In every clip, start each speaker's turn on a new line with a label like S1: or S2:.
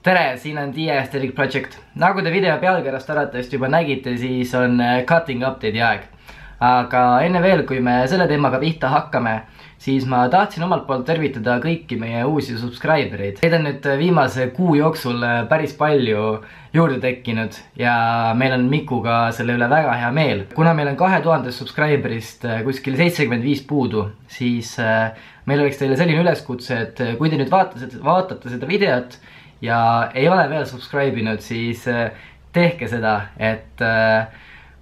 S1: Tere, siin on The Aesthetic Project. Nagu te video pealkirjast arvatavasti juba nägite, siis on cutting update'i aeg. Aga enne veel, kui me selle teemaga pihta hakkame, siis ma tahtsin omalt poolt tervitada kõiki meie uusi subscribereid. Neid on nüüd viimase kuu jooksul päris palju juurde tekkinud ja meil on Mikuga selle üle väga hea meel. Kuna meil on 2000 subscriberist kuskil 75 puudu, siis meil oleks teile selline üleskutse, et kui te nüüd vaatate seda videot ja ei ole veel subscribe inud, siis tehke seda, et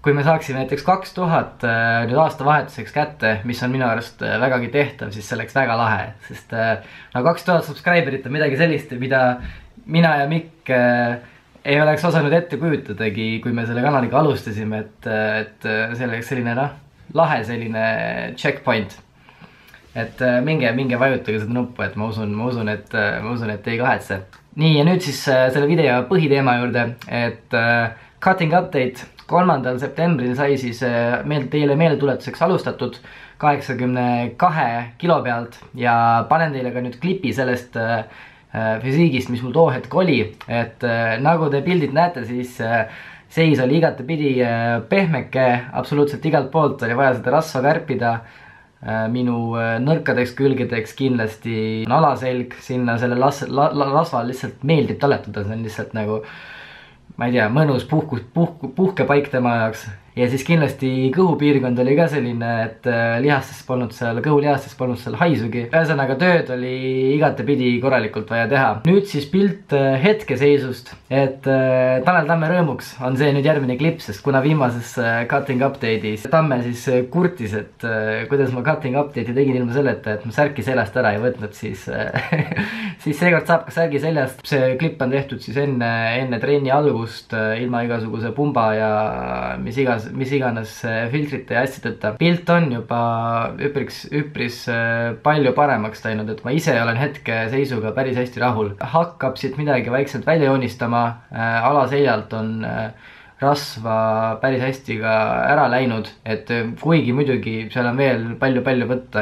S1: kui me saaksime näiteks 2000 nüüd aastavahetuseks kätte, mis on minu arust vägagi tehtav, siis see oleks väga lahe. Sest 2000 subscriberit on midagi sellist, mida mina ja Mikk ei oleks osanud ette kujutadagi, kui me selle kanaliga alustasime, et see oleks selline lahe selline checkpoint. Et minge vajutage seda nuppu, et ma usun, et ei kahetse. Nii, ja nüüd siis selle video põhiteema juurde, et cutting update 3. septembril sai siis teile meeldetuletuseks alustatud 82 kilo pealt ja panen teile ka nüüd klipi sellest füsiigist, mis mul too hetk oli, et nagu te pildid näete, siis seis oli igatepidi pehmeke, absoluutselt igalt poolt oli vaja seda rasva kärpida. Minu nõrkadeks külgedeks kindlasti on alaselg, sinna selle rasval lihtsalt meeldib talletada, see on lihtsalt nagu, ma ei tea, mõnus puhkepaik tema jaoks. Ja siis kindlasti kõhupiirkond oli ka selline, et kõhulihastes polnud seal haisugi. Ühesõnaga tööd oli igatepidi korralikult vaja teha. Nüüd siis pilt hetkeseisust, et Tanel Tamme rõõmuks on see nüüd järgmine klipp, sest kuna viimases cutting update'is Tamme siis kurtis, et kuidas ma cutting update'i tegin ilma selleta, et ma särki seljast ära ei võtnud, siis seekord saab ka särgi seljast. See klipp on tehtud siis enne trenni algust ilma igasuguse pumba ja mis iganes filtrite ja asjadeta. Pilt on juba üpris palju paremaks läinud, et ma ise olen hetke seisuga päris hästi rahul. Hakkab siit midagi vaikselt välja joonistama, alaseljalt on rasva päris hästi ka ära läinud, et kuigi muidugi seal on veel palju võtta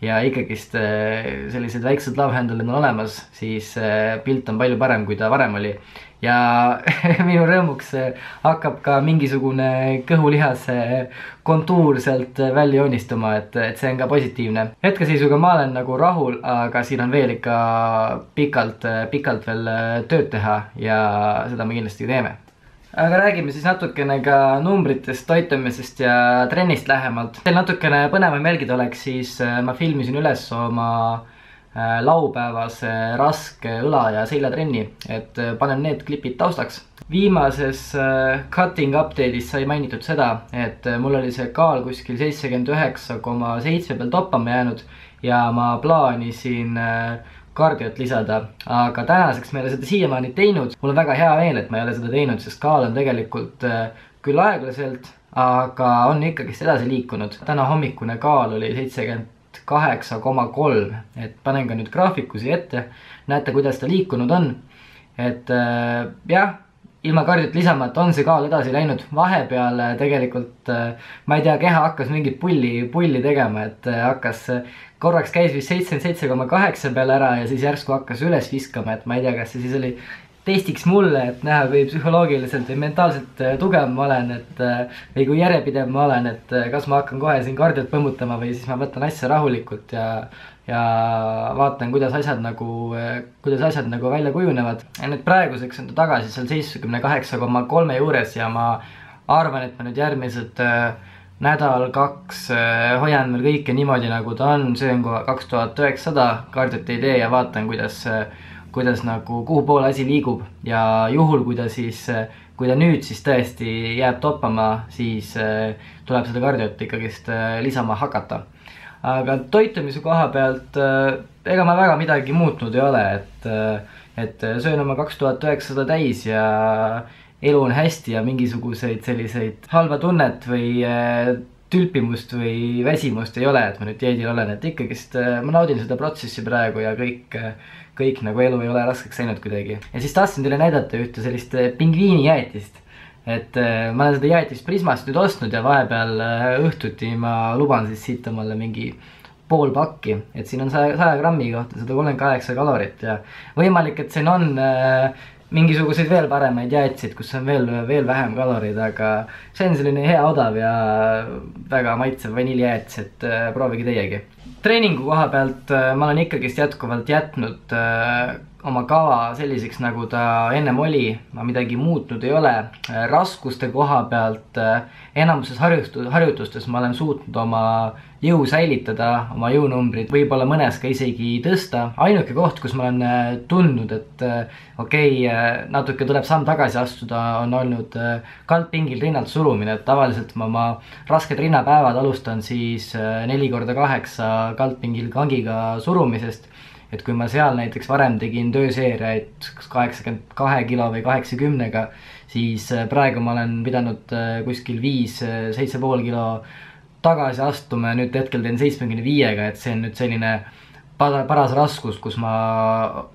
S1: ja ikkagist sellised väiksed love handle'id on olemas, siis pilt on palju parem, kui ta varem oli. Ja minu rõõmuks hakkab ka mingisugune kõhulihase kontuur sealt välja joonistuma, et see on ka positiivne. Hetkeseisuga ma olen nagu rahul, aga siin on veel ikka pikalt veel tööd teha ja seda me kindlasti teeme. Aga räägime siis natukene ka numbritest, toitumisest ja trennist lähemalt. Teil natukene põnevam jälgida oleks, siis ma filmisin üles oma laupäevase raske õla- ja seljatrenni, et panen need klipid taustaks. Viimases cutting update'is sai mainitud seda, et mul oli see kaal kuskil 79,7 peal toppama jäänud ja ma plaanisin kardiot lisada, aga tänaseks me ei ole seda siiamaani teinud. Mul on väga hea meel, et ma ei ole seda teinud, sest kaal on tegelikult küll aeglaselt, aga on ikkagist edasi liikunud. Täna hommikune kaal oli 78,3, et panen ka nüüd graafiku siia ette, näete, kuidas ta liikunud on. Et jah, ilma kardiot lisamata on see kaal edasi läinud. Vahepeal tegelikult, ma ei tea, keha hakkas mingit pulli tegema, et korraks käis vist 77,8 peale ära ja siis järsku hakkas üles viskama, et ma ei tea, kas see siis oli testiks mulle, et näha, kui psühholoogiliselt või mentaalselt tugev ma olen, või kui järjepidev ma olen, et kas ma hakkan kohe siin kardiot põmmutama või siis ma võtan asja rahulikult ja vaatan, kuidas asjad nagu välja kujunevad. Ja nüüd praeguseks on ta tagasi seal 78,3 juures ja ma arvan, et ma nüüd järgmised nädal-kaks hoian veel kõike niimoodi, nagu ta on, söön 2900, kardiot ei tee ja vaatan, kuidas nagu kuhu poole asi liigub ja juhul, kui ta nüüd siis tõesti jääb toppama, siis tuleb seda kardiot ikkagist lisama hakata. Aga toitumise koha pealt ega ma väga midagi muutnud ei ole, et söön oma 2900 täis ja elu on hästi ja mingisuguseid selliseid halba tunnet või tülpimust või väsimust ei ole, et ma nüüd dieedil olen, et ikkagist ma naudin seda protsessi praegu ja kõik nagu elu ei ole raskeks läinud kuidagi. Ja siis tahtsin teile näidata ühte sellist pingviini jäätist, et ma olen seda jäätist Prismast nüüd ostnud ja vahepeal õhtuti ma luban siis siit omale mingi pool pakki, et siin on 100 grammi kohta 138 kalorit ja võimalik, et siin on mingisuguseid veel paremaid jäätsid, kus on veel vähem kalorid, aga see on selline hea odav ja väga maitsev vaniljääts, et proovige teiegi. Treeningu koha pealt ma olen ikkagist jätkuvalt jätnud oma kava selliseks, nagu ta ennem oli, ma midagi muutnud ei ole. Raskuste koha pealt enamuses harjutustes ma olen suutnud oma jõu säilitada, oma jõunumbrid, võib-olla mõnes ka isegi tõsta. Ainuke koht, kus ma olen tundnud, et natuke tuleb samm tagasi astuda, on olnud kaldpingil rinnalt surumine. Tavaliselt ma oma rasked rinnapäevad alustan siis 4x8 kaldpingil kangiga surumisest. Et kui ma seal näiteks varem tegin tööseeriaid 82 kilo või 80-ga, siis praegu ma olen pidanud kuskil 5-7,5 kilo tagasi astuma ja nüüd hetkel teen 75-ga, et see on nüüd selline paras raskus, kus ma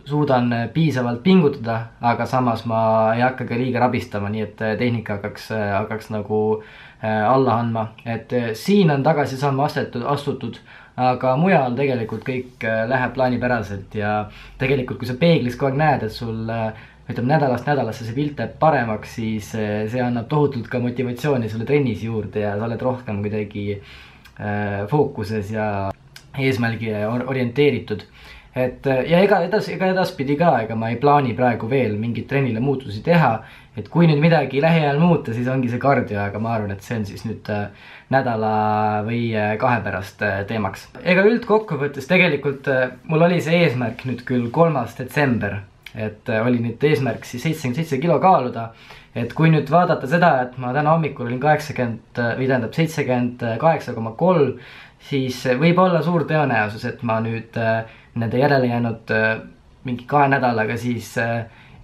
S1: suudan piisavalt pingutada, aga samas ma ei hakka ka liiga rabistama, nii et tehnika hakkaks nagu alla andma. Et siin on tagasi samm astutud, aga mujal tegelikult kõik läheb plaanipäraselt ja tegelikult kui sa peeglis kogu aeg näed, et sul nädalast nädalasse see pilt läheb paremaks, siis see annab tohutult ka motivatsiooni sulle trennis juurde ja sa oled rohkem kuidagi fookuses ja eesmärgi orienteeritud. Ja ega edaspidi ka, ega ma ei plaani praegu veel mingit trennile muutusi teha, et kui nüüd midagi lähiajal muuta, siis ongi see kardio, aga ma arvan, et see on siis nüüd nädala või 2 pärast teemaks. Ega üldkokkuvõttes tegelikult mul oli see eesmärk nüüd küll 3. detsember, et oli nüüd eesmärk siis 77 kilo kaaluda, et kui nüüd vaadata seda, et ma täna hommikul olin 78,3, siis võib olla suur tõenäosus, et ma nüüd nende järele jäänud mingi 2 nädalaga siis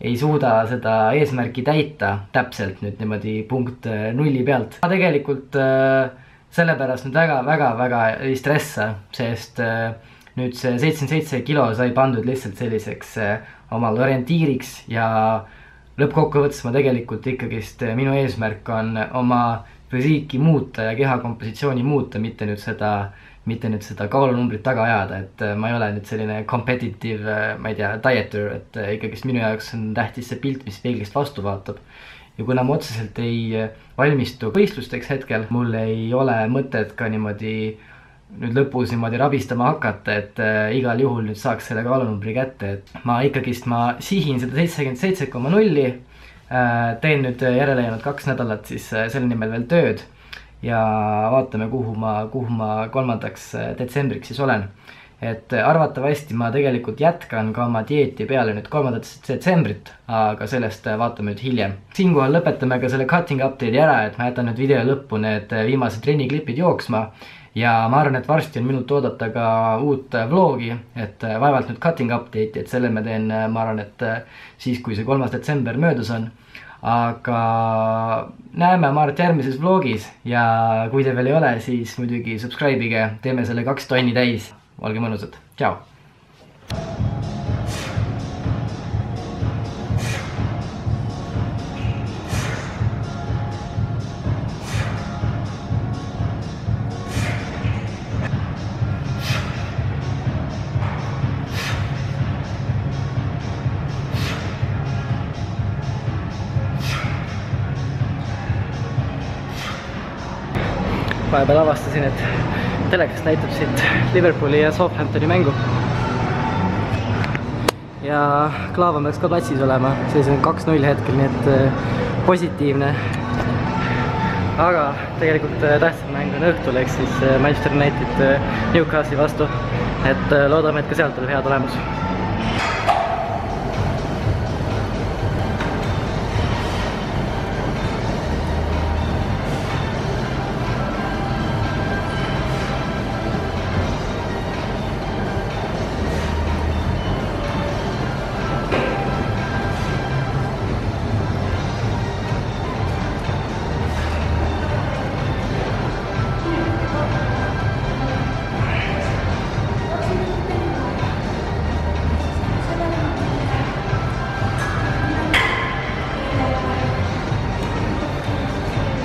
S1: ei suuda seda eesmärki täita täpselt nüüd niimoodi punkt 0 pealt. Ma tegelikult sellepärast nüüd väga ei stressa, sest nüüd see 77 kilo sai pandud lihtsalt selliseks omal orientiiriks ja lõppkokkuvõttes ma tegelikult ikkagist minu eesmärk on oma füsiiki muuta ja kehakompositsiooni muuta, mitte nüüd seda kaalunumbrit taga ajada, et ma ei ole nüüd selline competitive, ma ei tea, dieter, et ikkagist minu jaoks on tähtis see pilt, mis peeglist vastu vaatab. Ja kuna ma otseselt ei valmistu võistlusteks hetkel, mul ei ole mõtet ka niimoodi nüüd lõpus niimoodi rabistama hakata, et igal juhul nüüd saaks selle kaalunumbri kätte, et ma sihin seda 77,0, teen nüüd järele jäänud 2 nädalat siis selle nimel veel tööd ja vaatame, kuhu ma 3. detsembriks siis olen. Et arvatavasti ma tegelikult jätkan ka oma dieeti peale nüüd 3. detsembrit, aga sellest vaatame nüüd hiljem. Siinkohal lõpetame ka selle cutting update'i ära, et ma jätan nüüd video lõppu need viimased trenniklipid jooksma ja ma arvan, et varsti on minult oodata ka uut vlogi, et vaevalt nüüd cutting update'i, et selle ma teen, ma arvan, et siis kui see 3. detsember möödas on. Aga näeme, ma arvan, et järgmises vlogis ja kui te veel ei ole, siis muidugi subscribe'ige, teeme selle 2 tonni täis. Olge mõnusad, tšau! Vahepeal avastasin, et telekast näitab siit Liverpooli ja Southamptoni mängu. Ja Klaavan peaks ka platsis olema, see on 2-0 hetkel, nii et positiivne. Aga tegelikult tähtsam mäng on õhtul, ehk siis Manchester United Newcastle'i vastu. Et loodame, et ka sealt tuleb hea tulemus.